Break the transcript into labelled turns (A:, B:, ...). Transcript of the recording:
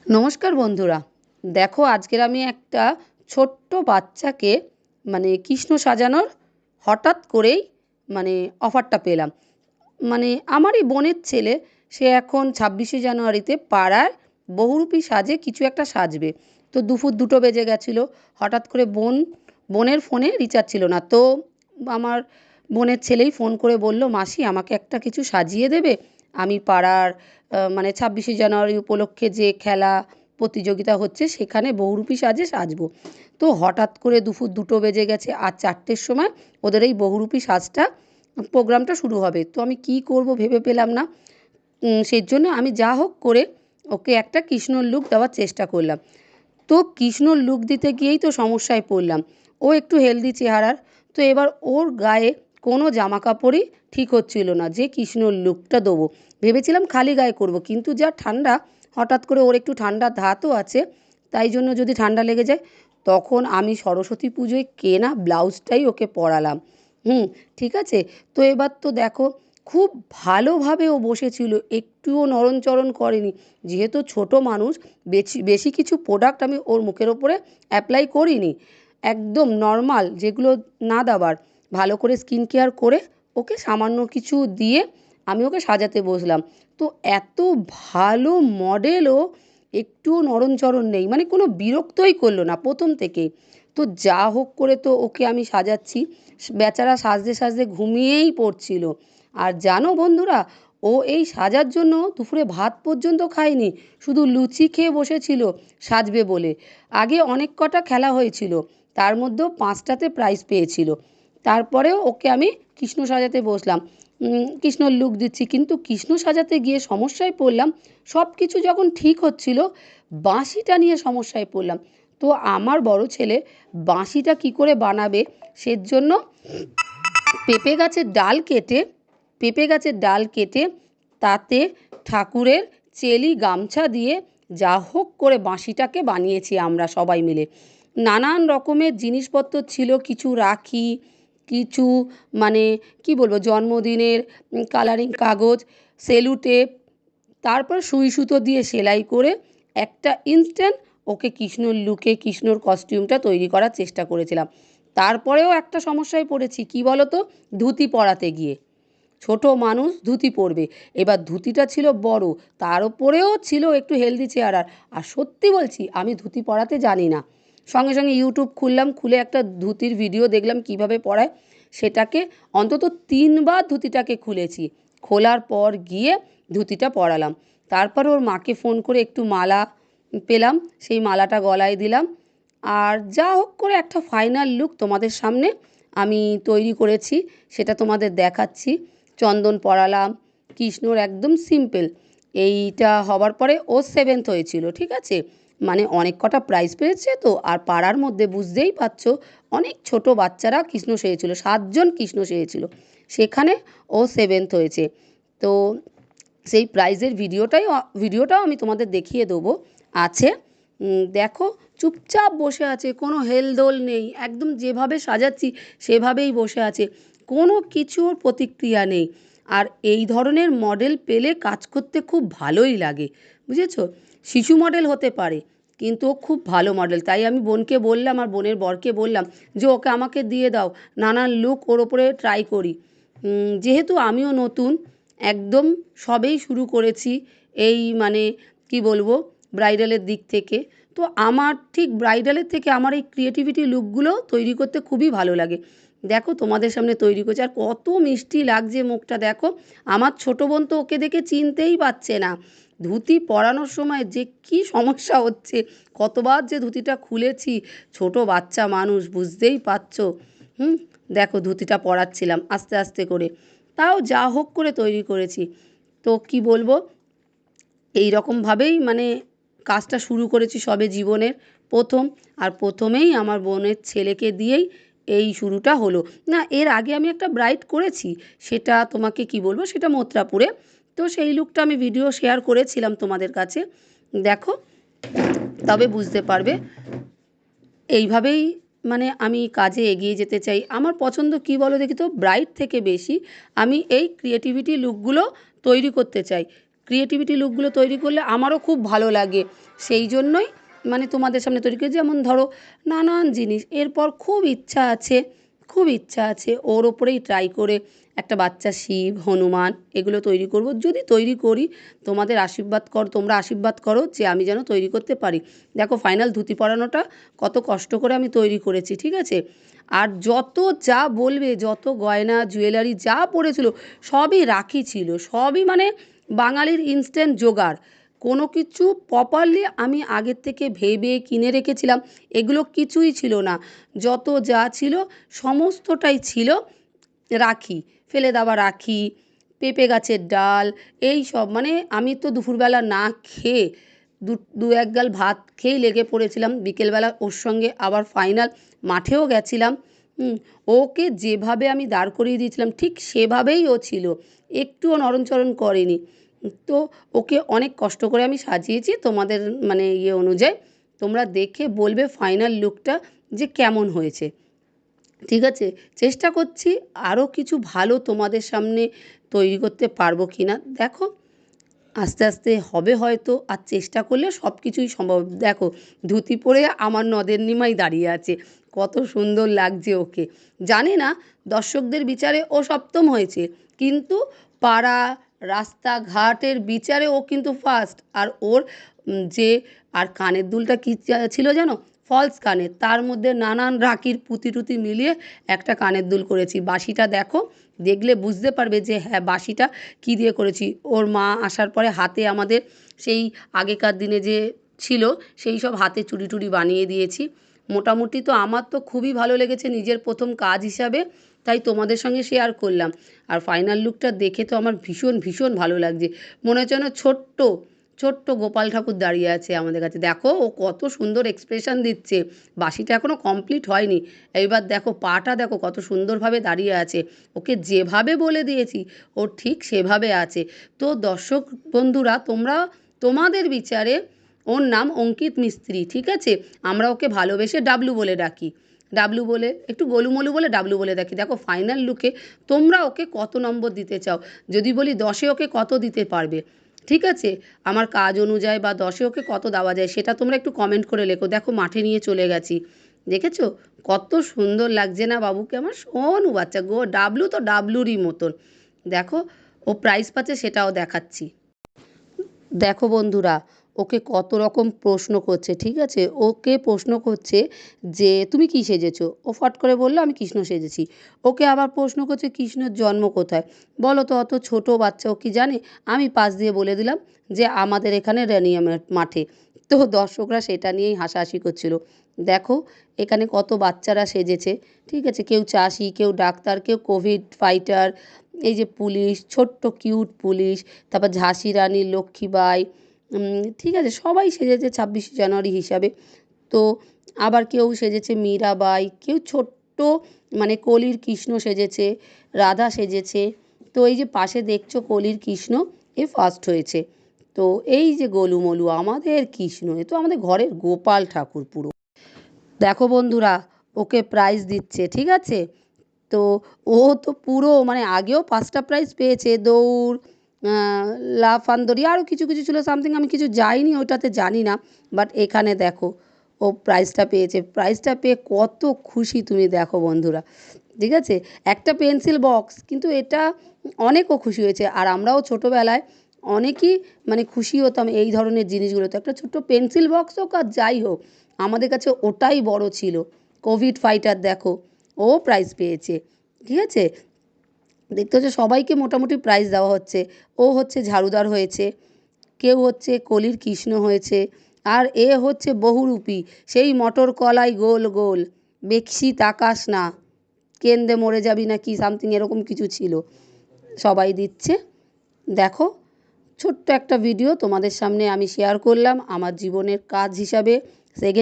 A: নমস্কার বন্ধুরা। দেখো আজকের আমি একটা ছোট্ট বাচ্চাকে কৃষ্ণ সাজানোর হঠাৎ করেই অফারটা পেলাম। আমারই বোনের ছেলে, সে এখন 26শে জানুয়ারিতে পাড়ায় বহুরূপী সাজে কিছু একটা সাজবে। তো দুপুর 2টো বেজে গেছিলো। হঠাৎ করে বোনের ফোনে রিচার্জ ছিল না। তো আমার বোনের ছেলেই ফোন করে বলল, মাসি আমাকে একটা কিছু সাজিয়ে দেবে? আমি পাড়ার 26শে জানুয়ারি উপলক্ষে যে খেলা প্রতিযোগিতা হচ্ছে সেখানে বহুরূপী সাজে সাজবো। তো হঠাৎ করে দুপুর 2টো বেজে গেছে, আর 4টের সময় ওদের এই বহুরূপী সাজটা প্রোগ্রামটা শুরু হবে। তো আমি কী করব ভেবে পেলাম না। সেই জন্য আমি যা হোক করে ওকে একটা কৃষ্ণর লুক দেওয়ার চেষ্টা করলাম। তো কৃষ্ণর লুক দিতে গিয়েই তো সমস্যায় পড়লাম। ও একটু হেলদি চেহারার। তো এবার ওর গায়ে কোনো জামা কাপড়ই ঠিক হচ্ছিল না যে কৃষ্ণর লুকটা দেবো। ভেবেছিলাম খালি গায়ে করব, কিন্তু যা ঠান্ডা, হঠাৎ করে ওর একটু ঠান্ডা ধাতও আছে, তাই জন্য যদি ঠান্ডা লেগে যায়। তখন আমি সরস্বতী পুজোয় কেনা ব্লাউজটাই ওকে পরালাম। ঠিক আছে। তো এবার তো দেখো, খুব ভালোভাবে ও বসেছিল, একটুও নড়নচড়ন করেনি। যেহেতু ছোট মানুষ, বেশি বেশি কিছু প্রোডাক্ট আমি ওর মুখের ওপরে অ্যাপ্লাই করিনি। একদম নর্মাল যেগুলো না দেওয়ার, ভালো করে স্কিন কেয়ার করে ওকে সামান্য কিছু দিয়ে আমি ওকে সাজাতে বসলাম। তো এত ভালো মডেলও, একটুও নড়নচড়ন নেই, কোনো বিরক্তই করলো না প্রথম থেকেই। তো যা হোক করে তো ওকে আমি সাজাচ্ছি। বেচারা সাজতে সাজতে ঘুমিয়েই পড়ছিল। আর জানো বন্ধুরা, ও এই সাজার জন্য দুপুরে ভাত পর্যন্ত খায়নি, শুধু লুচি খেয়ে বসেছিল সাজবে বলে। আগে অনেক কটা খেলা হয়েছিল, তার মধ্যেও 5টাতে প্রাইজ পেয়েছিল। তারপরেও ওকে আমি কৃষ্ণ সাজাতে বসলাম। কৃষ্ণর লুক দিচ্ছি, কিন্তু কৃষ্ণ সাজাতে গিয়ে সমস্যায় পড়লাম। সব কিছু যখন ঠিক হচ্ছিল, বাঁশিটা নিয়ে সমস্যায় পড়লাম। তো আমার বড় ছেলে বাঁশিটা কী করে বানাবে, সেজন্য পেঁপে গাছের ডাল কেটে পেঁপে গাছের ডাল কেটে তাতে ঠাকুরের চেলি গামছা দিয়ে যা হোক করে বাঁশিটাকে বানিয়েছি আমরা সবাই মিলে। নানান রকমের জিনিসপত্র ছিল, কিছু রাখি, কিছু মানে কি বলবো, জন্মদিনের কালারিং কাগজ, সেলু টেপ, তারপর সুই সুতো দিয়ে সেলাই করে একটা ইনস্ট্যান্ট ওকে কৃষ্ণর লুকে, কৃষ্ণর কস্টিউমটা তৈরি করার চেষ্টা করেছিলাম। তারপরেও একটা সমস্যায় পড়েছি, কী বলো তো? ধুতি পরাতে গিয়ে। ছোট মানুষ ধুতি পরবে, এবার ধুতিটা ছিল বড়, তার ওপরেও ছিল একটু হেলদি চেহারার। আর সত্যি বলছি, আমি ধুতি পরাতে জানি না। সঙ্গে সঙ্গে ইউটিউব খুললাম, খুলে একটা ধুতির ভিডিও দেখলাম কিভাবে পরায়। সেটাকে অন্তত 3বার ধুতিটাকে খুলেছি, খোলার পর গিয়ে ধুতিটা পরালাম। তারপর ওর মাকে ফোন করে একটু মালা পেলাম, সেই মালাটা গলায় দিলাম। আর যা হোক করে একটা ফাইনাল লুক তোমাদের সামনে আমি তৈরি করেছি, সেটা তোমাদের দেখাচ্ছি। চন্দন পরালাম, কৃষ্ণর একদম সিম্পল। এইটা হবার পরে ও 7th হয়েছিল, ঠিক আছে। অনেক কটা প্রাইজ পেয়েছে তো, আর পাড়ার মধ্যে বুঝতেই পারছো, অনেক ছোট বাচ্চারা কৃষ্ণ সেজেছিল, 7জন কৃষ্ণ সেজেছিল, সেখানে ও 7th হয়েছে। তো সেই প্রাইজের ভিডিওটাও আমি তোমাদের দেখিয়ে দেবো, আছে। দেখো, চুপচাপ বসে আছে, কোনো হেলদোল নেই, একদম যেভাবে সাজাচ্ছি সেভাবেই বসে আছে, কোনো কিছুর প্রতিক্রিয়া নেই। আর এই ধরনের মডেল পেলে কাজ করতে খুব ভালোই লাগে, বুঝেছো। শিশু মডেল হতে পারে, কিন্তু ও খুব ভালো মডেল। তাই আমি বোনকে বললাম, আর বোনের বরকে বললাম যে ওকে আমাকে দিয়ে দাও, নানান লুক ওর ওপরে ট্রাই করি। যেহেতু আমিও নতুন, একদম সবেই শুরু করেছি এই কি বলবো, ব্রাইডালের দিক থেকে। তো আমার ঠিক ব্রাইডালের থেকে আমার এই ক্রিয়েটিভিটি লুকগুলো তৈরি করতে খুবই ভালো লাগে। দেখো তোমাদের সামনে তৈরি করছি, আর কত মিষ্টি লাগছে মুখটা, দেখো। আমার ছোটো বোন তো ওকে দেখে চিনতেই পারছে না। ধুতি পরানোর সময় যে কি সমস্যা হচ্ছে, কতবার যে ধুতিটা খুলেছি, ছোট বাচ্চা মানুষ, বুঝতেই পারছো। দেখো ধুতিটা পরাচ্ছিলাম আস্তে আস্তে করে, তাও যা হোক করে তৈরি করেছি। তো কি বলবো, এই রকমভাবেই কাজটা শুরু করেছি সবে জীবনের প্রথম। আর প্রথমেই আমার বোনের ছেলেকে দিয়েই এই শুরুটা হলো। না, এর আগে আমি একটা ব্রাইড করেছি, সেটা তোমাকে কি বলবো, সেটা মথুরাপুরে। তো সেই লুকটা আমি ভিডিও শেয়ার করেছিলাম তোমাদের কাছে, দেখো, তবে বুঝতে পারবে। এইভাবেই আমি কাজে এগিয়ে যেতে চাই। আমার পছন্দ কী বলো দেখি তো, ব্রাইড থেকে বেশি আমি এই ক্রিয়েটিভিটি লুকগুলো তৈরি করতে চাই। ক্রিয়েটিভিটি লুকগুলো তৈরি করলে আমারও খুব ভালো লাগে, সেই জন্যই মানে তোমাদের সামনে তৈরি করি। যেমন ধরো নানান জিনিস, এরপর খুব ইচ্ছা আছে ওর ওপরেই ট্রাই করে একটা বাচ্চা শিব, হনুমান এগুলো তৈরি করব। যদি তৈরি করি তোমরা আশীর্বাদ করো যে আমি যেন তৈরি করতে পারি। দেখো ফাইনাল ধুতি পরানোটা কত কষ্ট করে আমি তৈরি করেছি, ঠিক আছে। আর যত যা বলবে, যত গয়না জুয়েলারি যা পড়েছিল সবই রাখি ছিল, সবই মানে বাঙালির ইনস্ট্যান্ট জোগাড়। কোনো কিছু প্রপারলি আমি আগের থেকে ভেবে কিনে রেখেছিলাম এগুলো কিছুই ছিল না। যত যা ছিল সমস্তটাই ছিল রাখি, ফেলে দেওয়া রাখি, পেঁপে গাছের ডাল, এই সব মানে আমি তো দুপুরবেলা না খেয়ে দু এক গাল ভাত খেয়েই লেগে পড়েছিলাম। বিকেলবেলা ওর সঙ্গে আবার ফাইনাল মাঠেও গেছিলাম। ওকে যেভাবে আমি দাঁড় করিয়ে দিয়েছিলাম ঠিক সেভাবেই ও ছিল, একটুও নড়নচড়ন করেনি। তো ওকে অনেক কষ্ট করে আমি সাজিয়েছি তোমাদের মানে অনুযায়ী। তোমরা দেখে বলবে ফাইনাল লুকটা যে কেমন হয়েছে, ঠিক আছে। চেষ্টা করছি আরও কিছু ভালো তোমাদের সামনে তৈরি করতে পারবো কি না দেখো, আস্তে আস্তে হবে হয়তো, আর চেষ্টা করলে সব কিছুই সম্ভব। দেখো ধুতি পরে আমার নদের নিমাই দাঁড়িয়ে আছে, কত সুন্দর লাগছে ওকে। জানি না দর্শকদের বিচারে ও সপ্তম হয়েছে, কিন্তু পাড়া রাস্তাঘাটের বিচারে ও কিন্তু ফার্স্ট। আর ওর যে আর কানের দুলটা কী ছিল জানো, ফলস কানের, তার মধ্যে নানান রাখির পুঁতি টুতি মিলিয়ে একটা কানের দুল করেছি। বাঁশিটা দেখো, দেখলে বুঝতে পারবে যে হ্যাঁ বাঁশিটা কী দিয়ে করেছি। ওর মা আসার পরে হাতে আমাদের সেই আগেকার দিনে যে ছিল সেই সব হাতে চুড়ি টুড়ি বানিয়ে দিয়েছি। মোটামুটি তো আমার তো খুবই ভালো লেগেছে নিজের প্রথম কাজ হিসাবে, তাই তোমাদের সঙ্গে শেয়ার করলাম। আর ফাইনাল লুকটা দেখে তো আমার ভীষণ ভীষণ ভালো লাগছে, মনে হচ্ছে যেন ছোট্ট ছোট্ট গোপাল ঠাকুর দাঁড়িয়ে আছে আমাদের কাছে। দেখো ও কত সুন্দর এক্সপ্রেশন দিচ্ছে, বাঁশিটা এখনও কমপ্লিট হয়নি। এইবার দেখো পাটা দেখো কত সুন্দরভাবে দাঁড়িয়ে আছে, ওকে যেভাবে বলে দিয়েছি ও ঠিক সেভাবে আছে। তো দর্শক বন্ধুরা তোমরা তোমাদের বিচারে, ওর নাম অঙ্কিত মিস্ত্রি, ঠিক আছে। আমরা ওকে ভালোবেসে ডাবলু বলে ডাকি, ডাবলু বলে একটু গোলুমলু বলে ডাবলু বলে ডাকি। দেখো ফাইনাল লুকে তোমরা ওকে কত নম্বর দিতে চাও, যদি বলি 10-এ ওকে কত দিতে পারবে, ঠিক আছে। আমার কাজ অনুযায়ী বা 10-এ ওকে কত দেওয়া যায় সেটা তোমরা একটু কমেন্ট করে লেখো। দেখো মাঠে নিয়ে চলে গেছি, দেখেছো কত সুন্দর লাগছে না বাবুকে আমার, সোনু বাচ্চা গো, ডাবলু তো ডাবলুরই মতন। দেখো ও প্রাইজ পাচ্ছে সেটাও দেখাচ্ছি। দেখো বন্ধুরা ওকে কত রকম প্রশ্ন করছে, ঠিক আছে। ওকে প্রশ্ন করছে যে তুমি কী সেজেছো, ও ফট করে বললো আমি কৃষ্ণ সেজেছি। ওকে আবার প্রশ্ন করছে কৃষ্ণের জন্ম কোথায়, বলো তো, অত ছোট বাচ্চা ও কি জানে। আমি পাশ দিয়ে বলে দিলাম যে আমাদের এখানে রেনিয়ামের মাঠে। তো দর্শকরা সেটা নিয়েই হাসাহাসি করছিল। দেখো এখানে কত বাচ্চারা সেজেছে, ঠিক আছে। কেউ চাষি, কেউ ডাক্তার, কেউ কোভিড ফাইটার, এই যে পুলিশ, ছোট্ট কিউট পুলিশ, তারপর ঝাঁসি রানী লক্ষ্মীবাই, ঠিক আছে। সবাই সেজেছে 26শে জানুয়ারি হিসাবে। তো আবার কেউ সেজেছে মীরাবাই, কেউ ছোট্ট মানে কলির কৃষ্ণ সেজেছে, রাধা সেজেছে। তো এই যে পাশে দেখছো কলির কৃষ্ণ, এ ফার্স্ট হয়েছে। তো এই যে গোলুমলু আমাদের কৃষ্ণ, এ তো আমাদের ঘরের গোপাল ঠাকুর পুরো। দেখো বন্ধুরা ওকে প্রাইজ দিচ্ছে, ঠিক আছে। তো ও তো পুরো মানে আগেও 5টা প্রাইজ পেয়েছে, দৌড়, লাফান্দরি, আরও কিছু কিছু ছিল সামথিং, আমি কিছু যাইনি ওটাতে, জানি না। বাট এখানে দেখো ও প্রাইজটা পেয়েছে, প্রাইজটা পেয়ে কত খুশি তুমি দেখো বন্ধুরা, ঠিক আছে। একটা পেন্সিল বক্স, কিন্তু এটা অনেকও খুশি হয়েছে। আর আমরাও ছোটোবেলায় অনেকই মানে খুশি হতাম এই ধরনের জিনিসগুলোতে, একটা ছোট্ট পেন্সিল বক্স হোক আর যাই হোক আমাদের কাছে ওটাই বড় ছিল। কোভিড ফাইটার দেখো ও প্রাইজ পেয়েছে, ঠিক আছে। দেখতে হচ্ছে সবাইকে মোটামুটি প্রাইজ দেওয়া হচ্ছে। ও হচ্ছে ঝাড়ুদার হয়েছে, কেউ হচ্ছে কলির কৃষ্ণ হয়েছে, আর এ হচ্ছে বহুরূপী, সেই মটর কলাই গোল গোল, বেশি তাকাস না, কেন্দে মরে যাবি না কি সামথিং এরকম কিছু ছিল, সবাই দিচ্ছে। দেখো ছোট্ট একটা ভিডিও তোমাদের সামনে আমি শেয়ার করলাম আমার জীবনের কাজ হিসাবে। সেকেন্ড